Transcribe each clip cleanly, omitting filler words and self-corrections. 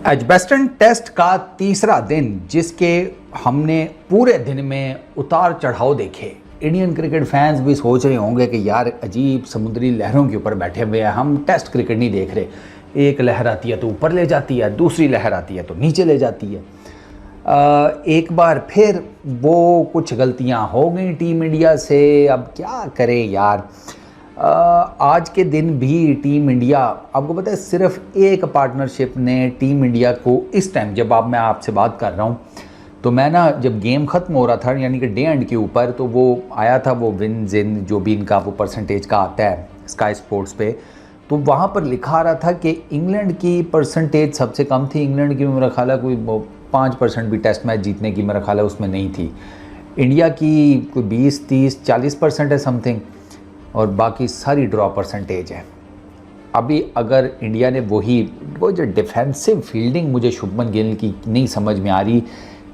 Edgbaston test का तीसरा दिन जिसके हमने पूरे दिन में उतार चढ़ाव देखे। इंडियन क्रिकेट फैंस भी सोच रहे होंगे कि यार अजीब समुद्री लहरों के ऊपर बैठे हुए हैं, हम टेस्ट क्रिकेट नहीं देख रहे। एक लहर आती है तो ऊपर ले जाती है, दूसरी लहर आती है तो नीचे ले जाती है। एक बार फिर वो कुछ गलतियां हो गई टीम इंडिया से, अब क्या करें यार। आज के दिन भी टीम इंडिया, आपको पता है सिर्फ एक पार्टनरशिप ने टीम इंडिया को इस टाइम, जब मैं आपसे बात कर रहा हूँ तो मैं ना जब गेम ख़त्म हो रहा था यानी कि डे एंड के ऊपर, तो वो आया था वो विन जिन जो भी इनका वो परसेंटेज का आता है स्काई स्पोर्ट्स पे, तो वहाँ पर लिखा रहा था कि इंग्लैंड की परसेंटेज सबसे कम थी। इंग्लैंड की मेरा ख्याल है कोई 5% भी टेस्ट मैच जीतने की मेरा ख्याल है उसमें नहीं थी। इंडिया की कोई 20-30-40% है समथिंग, और बाकी सारी ड्रॉ परसेंटेज है। अभी अगर इंडिया ने वो जो डिफेंसिव फील्डिंग मुझे शुभमन गिल की नहीं समझ में आ रही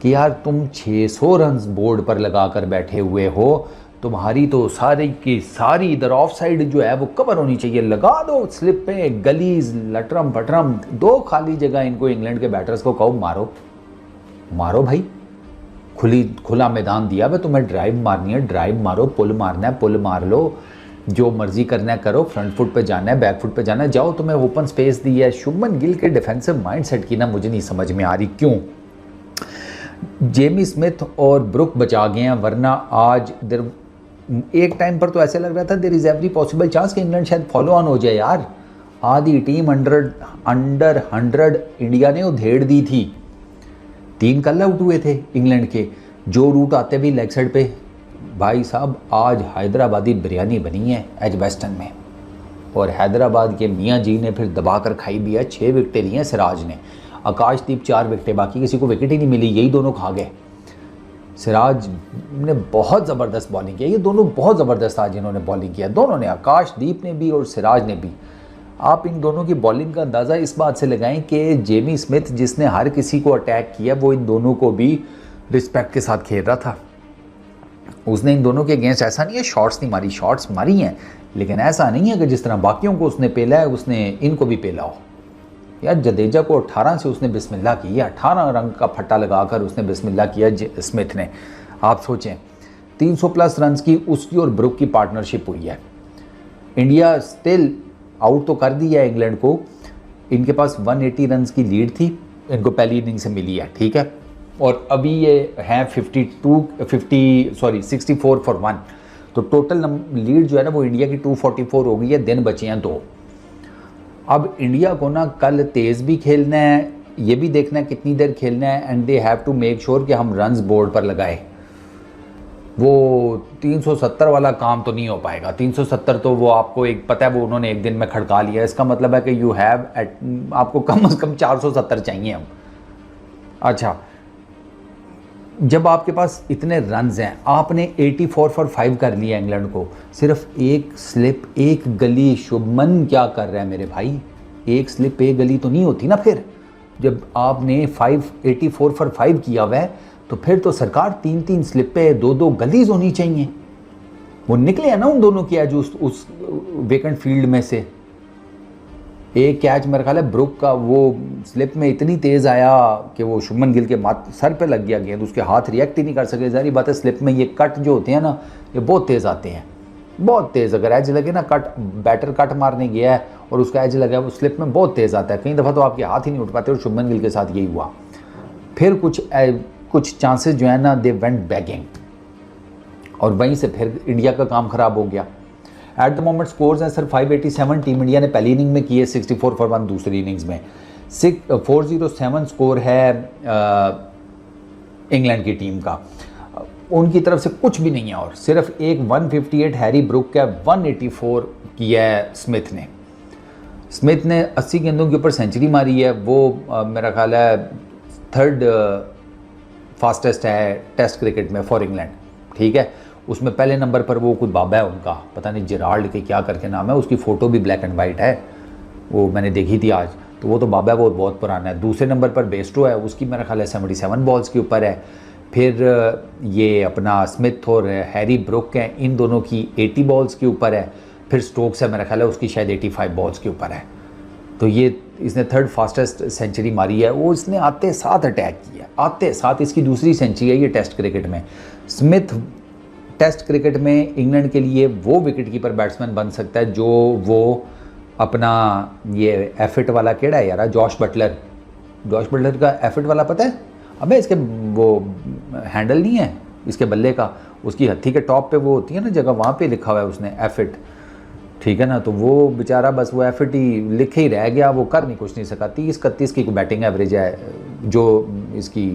कि यार तुम 600 रन्स बोर्ड पर लगा कर बैठे हुए हो, तुम्हारी तो सारी की सारी इधर ऑफ साइड जो है वो कवर होनी चाहिए, लगा दो स्लिप पे, गलीज लटरम पटरम, दो खाली जगह इनको इंग्लैंड के बैटर्स को कहो मारो मारो भाई, खुला मैदान दिया भाई, तुम्हें ड्राइव मारनी है ड्राइव मारो, पुल मारना है पुल मार लो, जो मर्जी करना है करो, फ्रंट फुट पे जाना है बैक फुट पे जाना है जाओ, तुम्हें ओपन स्पेस दी है। शुभमन गिल के डिफेंसिव माइंडसेट की ना मुझे नहीं समझ में आ रही क्यों। जेमी स्मिथ और ब्रुक बचा गए हैं, वरना आज एक टाइम पर तो ऐसे लग रहा था there is every possible chance कि इंग्लैंड शायद फॉलो ऑन हो जाए यार। आधी टीम अंडर 100 इंडिया ने उधेड़ दी थी। 3 कल आउट हुए थे इंग्लैंड के, जो रूट आते भी लेग साइड पे। भाई साहब आज हैदराबादी बिरयानी बनी है एजबेस्टन में, और हैदराबाद के मियाँ जी ने फिर दबा कर खाई भी है। 6 विकेटें ली हैं सिराज ने, आकाशदीप 4 विकेटें, बाकी किसी को विकेट ही नहीं मिली, यही दोनों खा गए। सिराज ने बहुत ज़बरदस्त बॉलिंग किया, ये दोनों बहुत ज़बरदस्त आज इन्होंने बॉलिंग किया, दोनों ने, आकाशदीप ने भी और सिराज ने भी। आप इन दोनों की बॉलिंग का अंदाज़ा इस बात से लगाएं कि जेमी स्मिथ जिसने हर किसी को अटैक किया वो इन दोनों को भी रिस्पेक्ट के साथ खेल रहा था। उसने इन दोनों के अगेंस्ट ऐसा नहीं है शॉट्स नहीं मारी, शॉट्स मारी हैं, लेकिन ऐसा नहीं है कि जिस तरह बाकियों को उसने पेला है उसने इनको भी पेला हो। यार जडेजा को 18 से उसने बिस्मिल्लाह किया, 18 रंग का फट्टा लगाकर उसने बिस्मिल्लाह किया स्मिथ ने। आप सोचें 300+ रन्स की उसकी और ब्रुक की पार्टनरशिप हुई है। इंडिया स्टिल आउट तो कर दिया है इंग्लैंड को, इनके पास 180 रन्स की लीड थी, इनको पहली इनिंग से मिली है, ठीक है, और अभी ये हैं 64 फॉर 1, तो टोटल लीड जो है ना वो इंडिया की 244 हो गई है। दिन बचे हैं 2। अब इंडिया को ना कल तेज़ भी खेलना है, ये भी देखना है कितनी देर खेलना है, and they have to make sure कि हम रन्स बोर्ड पर लगाए। वो 370 वाला काम तो नहीं हो पाएगा। 370 तो वो आपको एक पता है वो उन्होंने एक दिन में खड़का लिया, इसका मतलब है कि यू हैव आपको कम से कम 470 चाहिए हम। अच्छा, जब आपके पास इतने रन्स हैं, आपने 84 फॉर 5 कर लिया इंग्लैंड को, सिर्फ एक स्लिप एक गली। शुभमन क्या कर रहा है मेरे भाई, एक स्लिप एक गली तो नहीं होती ना। फिर जब आपने 84 फॉर 5 किया हुआ है तो फिर तो सरकार 3-3 स्लिप पे 2-2 गलीज होनी चाहिए। वो निकले हैं ना उन दोनों की आज उस वेकेंट फील्ड में से। एक कैच मेरा ख्याल है ब्रुक का वो स्लिप में इतनी तेज़ आया कि वो शुभमन गिल के सर पे लग गया गेंद, उसके हाथ रिएक्ट ही नहीं कर सके। जारी बात है स्लिप में ये कट जो होते हैं ना ये बहुत तेज़ आते हैं, बहुत तेज़। अगर एज लगे ना, बैटर कट मारने गया है और उसका एज लगा है, वो स्लिप में बहुत तेज़ आता है। कई दफ़ा तो आपके हाथ ही नहीं उठ पाते, और शुभमन गिल के साथ यही हुआ। फिर कुछ चांसेस जो है ना दे वेंट बैगिंग, और वहीं से फिर इंडिया का काम ख़राब हो गया। एट द मोमेंट स्कोर्स हैं सर 587 टीम इंडिया ने पहली इनिंग में किए, 64 फॉर 1 दूसरी इनिंग्स में, 407 स्कोर है इंग्लैंड की टीम का। उनकी तरफ से कुछ भी नहीं है, और सिर्फ एक 158 हैरी ब्रुक का 184 किया है स्मिथ ने। स्मिथ ने 80 गेंदों के ऊपर सेंचुरी मारी है, वो मेरा ख्याल है 3rd फास्टेस्ट है टेस्ट क्रिकेट में फॉर इंग्लैंड, ठीक है। उसमें पहले नंबर पर वो कुछ बाबा है उनका, पता नहीं जेराल्ड के क्या करके नाम है, उसकी फ़ोटो भी ब्लैक एंड वाइट है, वो मैंने देखी थी आज, तो वो तो बाबा है, वो बहुत पुराना है। दूसरे नंबर पर बेस्टो है, उसकी मेरा ख्याल है 77 बॉल्स के ऊपर है। फिर ये अपना स्मिथ और हैरी ब्रुक हैं, इन दोनों की 80 बॉल्स के ऊपर है। फिर स्टोक्स है मेरा ख्याल है उसकी शायद 85 बॉल्स के ऊपर है। तो ये इसने थर्ड फास्टेस्ट सेंचुरी मारी है। वो इसने आते साथ अटैक किया, आते साथ। इसकी दूसरी सेंचुरी है ये टेस्ट क्रिकेट में। स्मिथ टेस्ट क्रिकेट में इंग्लैंड के लिए वो विकेट कीपर बैट्समैन बन सकता है जो वो अपना ये एफिट वाला केड़ा है यार, जॉश बटलर का एफिट वाला पता है? अबे इसके वो हैंडल नहीं है इसके बल्ले का, उसकी हत्थी के टॉप पे वो होती है ना जगह, वहाँ पे लिखा हुआ है उसने एफिट, ठीक है ना। तो वो बेचारा बस वो एफिट ही लिखे ही रह गया, वो कर नहीं कुछ नहीं सका। 30-31 की बैटिंग एवरेज है जो इसकी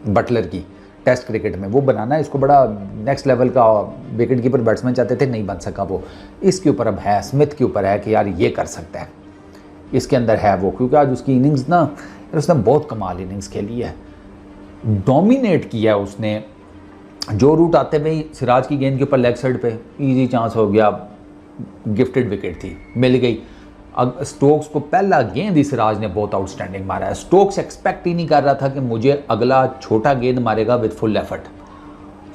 बटलर की टेस्ट क्रिकेट में। वो बनाना इसको बड़ा नेक्स्ट लेवल का विकेट कीपर बैट्समैन चाहते थे, नहीं बन सका वो। इसके ऊपर अब है, स्मिथ के ऊपर है कि यार ये कर सकता है, इसके अंदर है वो। क्योंकि आज उसकी इनिंग्स ना, उसने बहुत कमाल इनिंग्स खेली है, डोमिनेट किया उसने। जो रूट आते हुए सिराज की गेंद के ऊपर लेग साइड पे इजी चांस हो गया, गिफ्टेड विकेट थी, मिल गई। अब स्टोक्स को पहला गेंद ही सिराज ने बहुत आउटस्टैंडिंग मारा है। स्टोक्स एक्सपेक्ट ही नहीं कर रहा था कि मुझे अगला छोटा गेंद मारेगा विद फुल एफर्ट।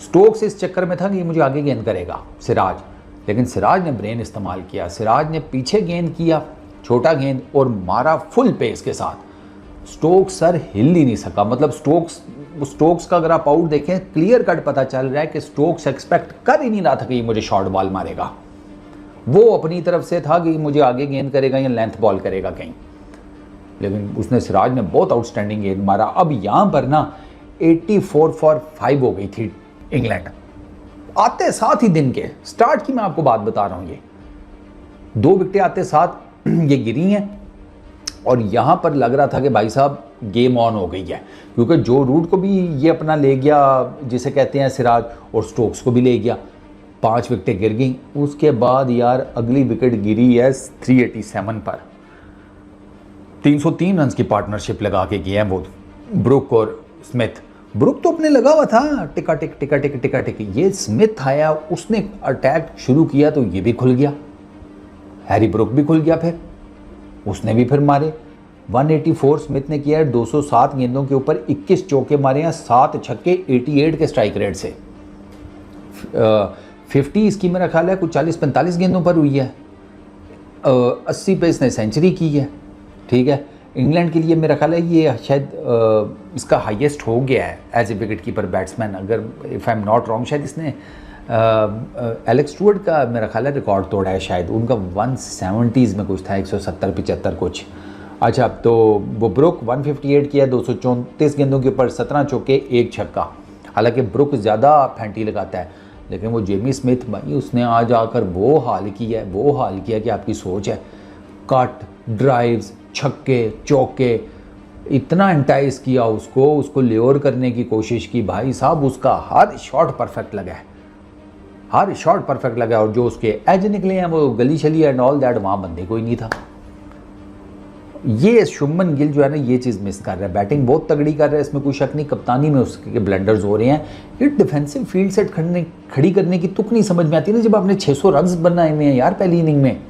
स्टोक्स इस चक्कर में था कि मुझे आगे गेंद करेगा सिराज, लेकिन सिराज ने ब्रेन इस्तेमाल किया। सिराज ने पीछे गेंद किया, छोटा गेंद, और मारा फुल पेस के साथ। स्टोक्स सर हिल ही नहीं सका। मतलब स्टोक्स का अगर आप आउट देखें, क्लियर कट पता चल रहा है कि स्टोक्स एक्सपेक्ट कर ही नहीं रहा था कि ये मुझे शॉर्ट बॉल मारेगा। वो अपनी तरफ से था कि मुझे आगे गेंद करेगा या लेंथ बॉल करेगा कहीं, लेकिन उसने सिराज ने बहुत आउटस्टैंडिंग गेंद मारा। अब यहाँ पर ना 84 फॉर 5 हो गई थी इंग्लैंड आते साथ ही। दिन के स्टार्ट की मैं आपको बात बता रहा हूँ, ये 2 विकेटें आते साथ ये गिरी हैं, और यहाँ पर लग रहा था कि भाई साहब गेम ऑन हो गई है। क्योंकि जो रूट को भी ये अपना ले गया जिसे कहते हैं सिराज, और स्टोक्स को भी ले गया, 5 विकेटें गिर गई। उसके बाद यार अगली विकेट गिरी है 387 पर। 303 रन की पार्टनरशिप लगा के गए हैं वो ब्रुक और स्मिथ। ब्रुक तो अपने लगा हुआ था, टिका टिक। ये स्मिथ आया, उसने अटैक शुरू किया तो ये भी खुल गया, हैरी ब्रुक भी खुल गया, फिर उसने भी फिर मारे। 184 स्मिथ ने किया है 207 गेंदों के ऊपर, 21 चौके मारे हैं, 7 छक्के, 88 के स्ट्राइक रेट से। 50 इसकी मेरा ख्याल है कुछ 40-45 गेंदों पर हुई है। 80 पे इसने सेंचुरी की है, ठीक है। इंग्लैंड के लिए मेरा ख्याल है ये शायद इसका हाईएस्ट हो गया है as a wicket keeper batsman. अगर if I am not wrong, शायद इसने एलेक्स स्टुअर्ट का मेरा ख्याल है रिकॉर्ड तोड़ा है शायद। उनका 170s में कुछ था, 170-75 कुछ। अच्छा, तो वो ब्रुक 158 किया, 234 गेंदों के ऊपर, 17 चौके, 1 छक्का। हालांकि ब्रुक ज़्यादा फैंटी लगाता है, लेकिन वो जेमी स्मिथ भाई उसने आज आकर वो हाल किया कि आपकी सोच है। कट, ड्राइव्स, छक्के, चौके, इतना एंटाइज किया उसको ल्योर करने की कोशिश की। भाई साहब उसका हर शॉट परफेक्ट लगा है, और जो उसके एज निकले हैं वो गली शली एंड ऑल दैट, वहाँ बंदे कोई नहीं था। ये शुभमन गिल जो है ना ये चीज़ मिस कर रहा है। बैटिंग बहुत तगड़ी कर रहा है, इसमें कोई शक नहीं, कप्तानी में उसके ब्लंडर्स हो रहे हैं। ये डिफेंसिव फील्ड सेट खड़ी करने की तुक नहीं समझ में आती ना, जब आपने 600 रन बनाए हुए हैं यार पहली इनिंग में।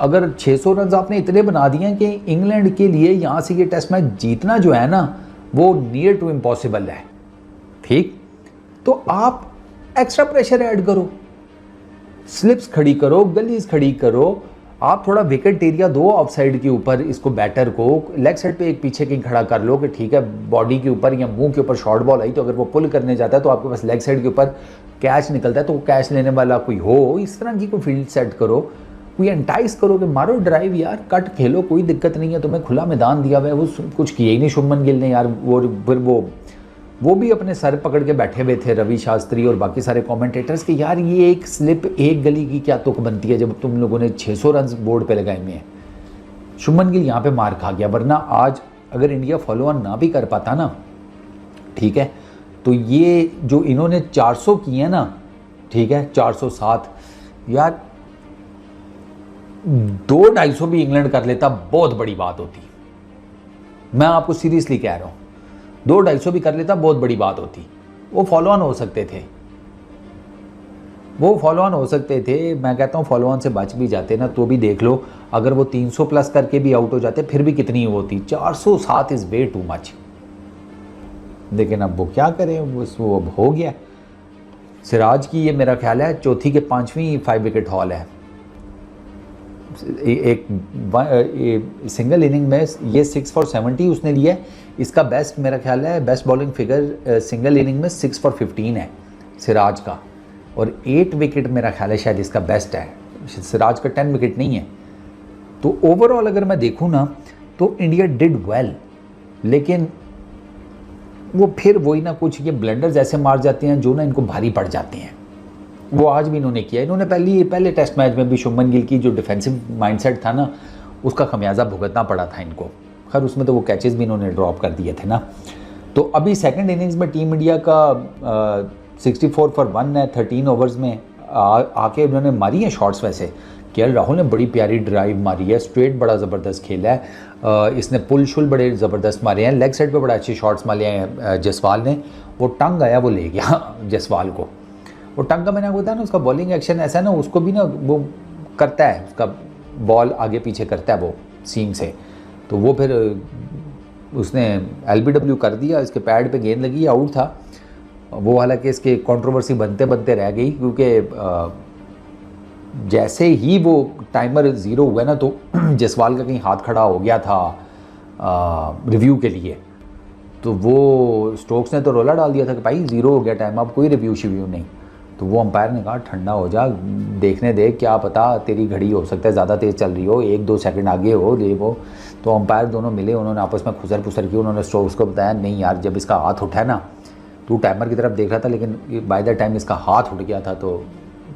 अगर 600 रन आपने इतने बना दिए हैं कि इंग्लैंड के लिए यहाँ से ये टेस्ट मैच जीतना जो है ना वो नियर टू इम्पॉसिबल है, ठीक। तो आप एक्स्ट्रा प्रेशर ऐड करो, स्लिप्स खड़ी करो, गलीज खड़ी करो, आप थोड़ा विकेट एरिया दो ऑफ साइड के ऊपर, इसको बैटर को लेग साइड पे एक पीछे कहीं खड़ा कर लो कि ठीक है बॉडी के ऊपर या मुंह के ऊपर शॉर्ट बॉल आई तो अगर वो पुल करने जाता है तो आपके पास लेग साइड के ऊपर कैच निकलता है तो वो कैच लेने वाला कोई हो, इस तरह की कोई फील्ड सेट करो, कोई एंटाइज करो कि मारो ड्राइव यार, कट खेलो, कोई दिक्कत नहीं है, तुम्हें खुला मैदान दिया हुआ है। वो कुछ किया ही नहीं शुभमन गिल ने यार। वो फिर वो भी अपने सर पकड़ के बैठे हुए थे, रवि शास्त्री और बाकी सारे कमेंटेटर्स कि यार ये एक स्लिप एक गली की क्या तुक बनती है जब तुम लोगों ने 600 रन बोर्ड पे लगाए हुए हैं। शुभमन गिल यहाँ पे मार खा गया, वरना आज अगर इंडिया फॉलो ऑन ना भी कर पाता ना, ठीक है, तो ये जो इन्होंने 400 किए ना, ठीक है, 407 यार 200-250 भी इंग्लैंड कर लेता बहुत बड़ी बात होती। मैं आपको सीरियसली कह रहा हूँ, 200-250 भी कर लेता बहुत बड़ी बात होती। वो फॉलो ऑन हो सकते थे, मैं कहता हूँ फॉलो ऑन से बच भी जाते ना तो भी देख लो, अगर वो 300 प्लस करके भी आउट हो जाते फिर भी कितनी होती। 407 इज़ वे टू मच, लेकिन अब वो क्या करें, वो अब हो गया। सिराज की ये मेरा ख्याल है चौथी के 5वीं 5 विकेट हॉल है। एक सिंगल इनिंग में ये 6 for 70 उसने लिया है। इसका बेस्ट मेरा ख्याल है best bowling figure single inning में 6 for 15 है सिराज का, और 8 विकेट मेरा ख्याल है शायद इसका बेस्ट है। सिराज का 10 विकेट नहीं है। तो ओवरऑल अगर मैं देखूँ ना तो इंडिया डिड वेल, लेकिन वो फिर वही ना कुछ ये ब्लंडर्स ऐसे मार जाते हैं जो ना इनको भारी पड़ जाते हैं। वो आज भी इन्होंने किया। इन्होंने पहले टेस्ट मैच में भी शुभमन गिल की जो डिफेंसिव माइंडसेट था ना उसका खमियाजा भुगतना पड़ा था इनको। खैर उसमें तो वो कैचेस भी इन्होंने ड्रॉप कर दिए थे ना। तो अभी सेकंड इनिंग्स में टीम इंडिया का 64 for 1 है 13 ओवर्स में। आके उन्होंने मारी है शॉट्स। वैसे केएल राहुल ने बड़ी प्यारी ड्राइव मारी है, स्ट्रेट बड़ा ज़बरदस्त खेला है। इसने पुल शुल बड़े ज़बरदस्त मारे हैं, लेग साइड पे बड़ा अच्छे शॉट्स मारे हैं जसवाल ने। वो टंग आया वो ले गया जसवाल को। वो टंग का मैंने आपको बताया ना उसका बॉलिंग एक्शन ऐसा है ना, उसको भी ना वो करता है, उसका बॉल आगे पीछे करता है वो सीम से। तो वो फिर उसने LBW कर दिया, इसके पैड पे गेंद लगी, आउट था वो। हालांकि इसके कंट्रोवर्सी बनते बनते रह गई क्योंकि जैसे ही वो टाइमर 0 हुआ ना तो जसवाल का कहीं हाथ खड़ा हो गया था रिव्यू के लिए। तो वो स्टोक्स ने तो रोला डाल दिया था कि भाई 0 हो गया टाइम, अब कोई रिव्यू शिव्यू नहीं। तो वो अंपायर ने कहा ठंडा हो जा, देखने दे, क्या पता तेरी घड़ी हो सकता है ज़्यादा तेज़ चल रही हो, 1-2 सेकंड आगे हो ले वो। तो अंपायर दोनों मिले, उन्होंने आपस में खुसर पुसर की। उन्होंने स्टोक्स को बताया नहीं यार, जब इसका हाथ उठा ना, तू टाइमर की तरफ देख रहा था लेकिन बाय द टाइम इसका हाथ उठ गया था तो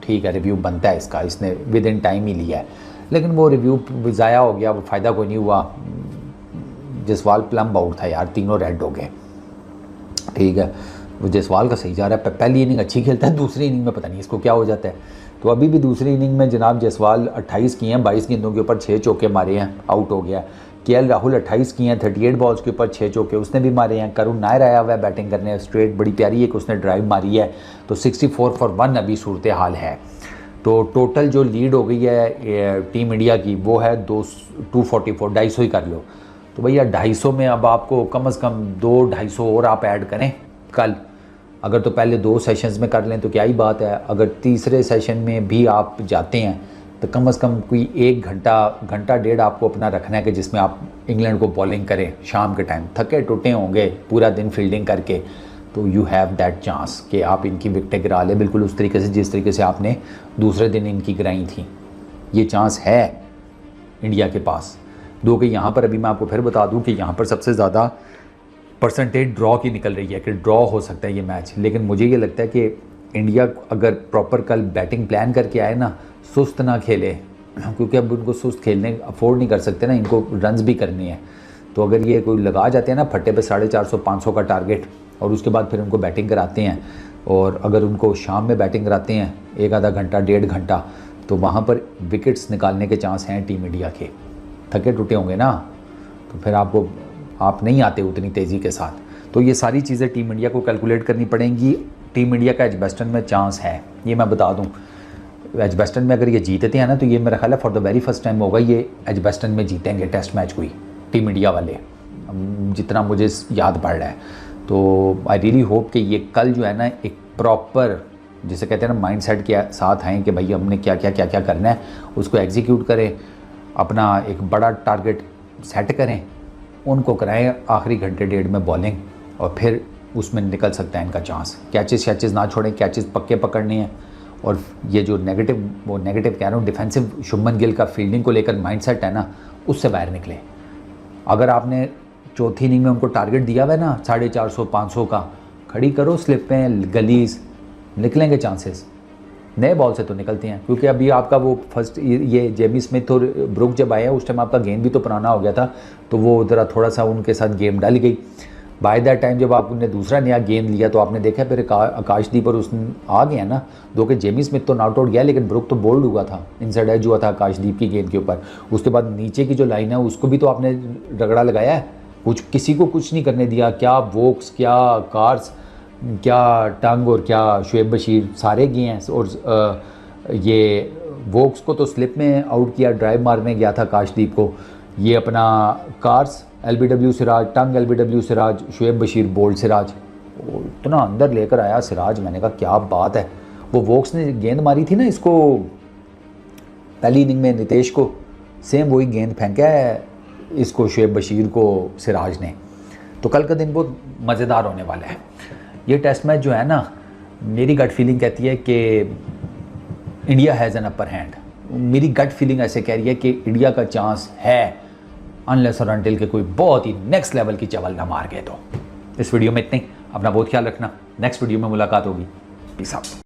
ठीक है रिव्यू बनता है इसका, इसने विद इन टाइम ही लिया है। लेकिन वो रिव्यू ज़ाया हो गया, वो फ़ायदा कोई नहीं हुआ। जसवाल प्लम आउट था यार, तीनों रेड हो गए। ठीक है, वो जसवाल का सही जा रहा है, पहली इनिंग अच्छी खेलता है, दूसरी इनिंग में पता नहीं इसको क्या हो जाता है। तो अभी भी दूसरी इनिंग में जनाब जसवाल 28 किए हैं, 22 गेंदों के ऊपर 6 चौके मारे हैं, आउट हो गया। केएल राहुल 28 किए हैं, 38 बॉल्स के ऊपर 6 चौके उसने भी मारे हैं। करुण नायर आया हुआ है बैटिंग करने, स्ट्रेट बड़ी प्यारी एक उसने ड्राइव मारी है। तो 64 for 1 अभी सूरत हाल है। तो टोटल जो लीड हो गई है टीम इंडिया की वो है 244, 250 ही कर लो। तो भैया 250 में अब आपको कम से कम 2-250 और आप ऐड करें कल। अगर तो पहले 2 सेशंस में कर लें तो क्या ही बात है। अगर तीसरे सेशन में भी आप जाते हैं तो कम से कम कोई 1 घंटा डेढ़ आपको अपना रखना है कि जिसमें आप इंग्लैंड को बॉलिंग करें शाम के टाइम। थके टूटे होंगे पूरा दिन फील्डिंग करके, तो यू हैव दैट चांस कि आप इनकी विकेटें गिरा लें बिल्कुल उस तरीके से जिस तरीके से आपने दूसरे दिन इनकी गिराई थी। ये चांस है इंडिया के पास। दो कि यहाँ पर अभी मैं आपको फिर बता दूँ कि यहाँ पर सबसे ज़्यादा परसेंटेज ड्रॉ की निकल रही है कि ड्रॉ हो सकता है ये मैच। लेकिन मुझे ये लगता है कि इंडिया अगर प्रॉपर कल बैटिंग प्लान करके आए ना, सुस्त ना खेले, क्योंकि अब उनको सुस्त खेलने अफोर्ड नहीं कर सकते ना, इनको रन्स भी करनी है। तो अगर ये कोई लगा जाते हैं ना फट्टे पे 450-500 का टारगेट, और उसके बाद फिर उनको बैटिंग कराते हैं, और अगर उनको शाम में बैटिंग कराते हैं 1 आधा घंटा 1.5 घंटा, तो वहाँ पर विकेट्स निकालने के चांस हैं टीम इंडिया के। थके टूटे होंगे ना, तो फिर आप नहीं आते उतनी तेज़ी के साथ। तो ये सारी चीज़ें टीम इंडिया को कैलकुलेट करनी पड़ेंगी। टीम इंडिया का एजबेस्टन में चांस है, ये मैं बता दूँ। एजबेस्टन में अगर ये जीतते हैं ना तो ये मेरा ख्याल है for the very first time होगा ये एजबेस्टन में जीतेंगे टेस्ट मैच कोई टीम इंडिया वाले, जितना मुझे याद पड़ रहा है। तो आई रियली होप कि ये कल जो है ना एक प्रॉपर, जिसे कहते हैं ना, माइंडसेट के साथ आएँ कि भाई हमने क्या क्या करना है, उसको एग्जीक्यूट करें, अपना एक बड़ा टारगेट सेट करें, उनको कराएं आखिरी घंटे डेढ़ में बॉलिंग, और फिर उसमें निकल सकता है इनका चांस। कैचेस ना छोड़ें, कैचेस पक्के पकड़ने हैं। और ये जो नेगेटिव कह रहा हूँ डिफेंसिव शुभमन गिल का फील्डिंग को लेकर माइंडसेट है ना, उससे बाहर निकले। अगर आपने चौथी इनिंग में उनको टारगेट दिया हुआ है ना 450-500 का, खड़ी करो स्लिप पे गलीज, निकलेंगे चांसेस। नए बॉल से तो निकलते हैं, क्योंकि अभी आपका वो फर्स्ट ये जेमी स्मिथ और ब्रुक जब आया उस टाइम आपका गेंद भी तो पुराना हो गया था, तो वो ज़रा थोड़ा सा उनके साथ गेम डल गई। बाय दैट टाइम जब आपने दूसरा नया गेंद लिया तो आपने देखा फिर आकाशदीप और उसने आ गया ना, दो कि जेमी स्मिथ तो नॉट आउट गया लेकिन ब्रुक तो बोल्ड हुआ था, इनसाइड एज हुआ था आकाशदीप की गेंद के ऊपर। उसके बाद नीचे की जो लाइन है उसको भी तो आपने रगड़ा लगाया है, किसी को कुछ नहीं करने दिया। क्या वोक्स, क्या कार्स, क्या टंग और क्या शुएब बशीर, सारे गए हैं। और ये वोक्स को तो स्लिप में आउट किया, ड्राइव मारने गया था आकाशदीप को। ये अपना कार्स LBW सिराज, टंग LBW सिराज, शुएब बशीर बोल्ड सिराज, इतना अंदर लेकर आया सिराज, मैंने कहा क्या बात है। वो वोक्स ने गेंद मारी थी ना इसको पहली इनिंग में नितेश को, सेम वही गेंद फेंका है इसको शुएब बशीर को सिराज ने। तो कल का दिन बहुत मज़ेदार होने वाला है। ये टेस्ट मैच जो है ना, मेरी गट फीलिंग कहती है कि India has an upper hand. मेरी गट फीलिंग ऐसे कह रही है कि इंडिया का चांस है, अनलेस और अनटिल के कोई बहुत ही नेक्स्ट लेवल की चवल ना मार गए। तो इस वीडियो में इतने ही। अपना बहुत ख्याल रखना। नेक्स्ट वीडियो में मुलाकात होगी। Peace out.